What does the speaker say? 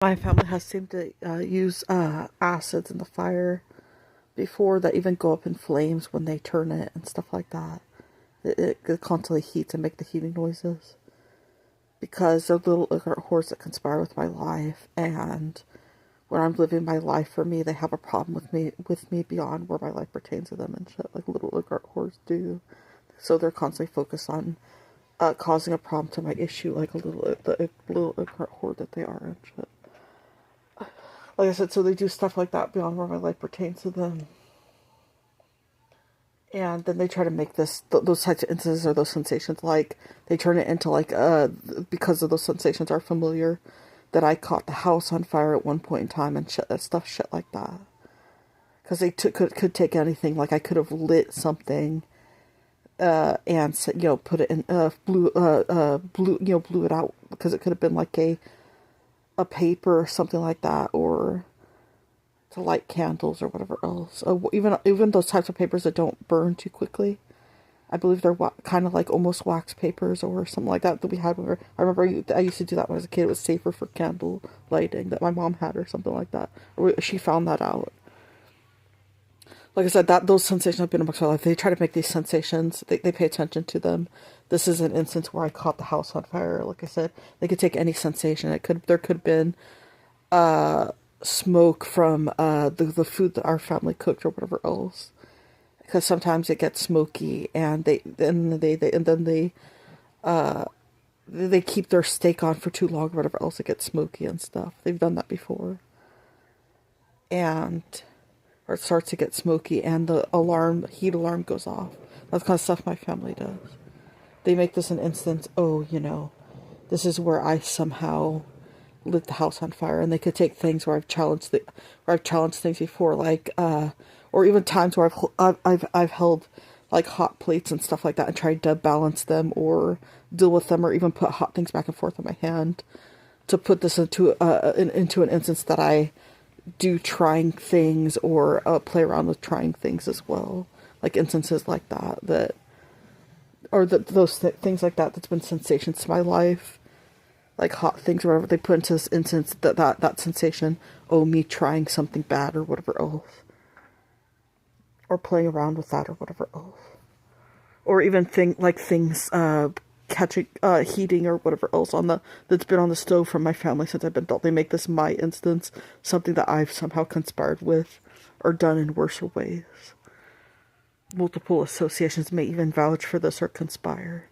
My family has seemed to use acids in the fire before that even go up in flames when they turn it and stuff like that. It constantly heats and make the heating noises because they're little ignorant hordes that conspire with my life. And when I'm living my life for me, they have a problem with me beyond where my life pertains to them and shit, like little ignorant hordes do. So they're constantly focused on causing a problem to my issue, like the little ignorant horde that they are and shit. Like I said, so they do stuff like that beyond where my life pertains to them. And then they try to make those types of instances or those sensations, like, they turn it into, like, because of those sensations are familiar, that I caught the house on fire at one point in time and shit like that. Because they could take anything, like, I could have lit something, and, put it in, blew it out, because it could have been, like, a paper or something like that, or to light candles or whatever else. Even those types of papers that don't burn too quickly. I believe they're kind of like almost wax papers or something like that we had. I remember I used to do that when I was a kid. It was safer for candle lighting that my mom had or something like that. Or she found that out. Like I said, that those sensations have been amongst my life. They try to make these sensations. They pay attention to them. This is an instance where I caught the house on fire. Like I said, they could take any sensation. There could have been smoke from the food that our family cooked or whatever else, because sometimes it gets smoky and they keep their steak on for too long or whatever else, it gets smoky and stuff. They've done that before, and or it starts to get smoky and the heat alarm goes off. That's the kind of stuff my family does. They make this an instance, oh, this is where I somehow lit the house on fire. And they could take things where I've challenged things before, like or even times where I've held like hot plates and stuff like that and tried to balance them or deal with them, or even put hot things back and forth in my hand, to put this into an instance that I do trying things, or play around with trying things as well, like instances like that, or those things like that's been sensations to my life, like hot things or whatever. They put into this instance that sensation, oh, me trying something bad or whatever else, or playing around with that or whatever else, or even things catching heating or whatever else that's been on the stove from my family since I've been adult. They make this my instance, something that I've somehow conspired with or done in worse ways. Multiple associations may even vouch for this or conspire.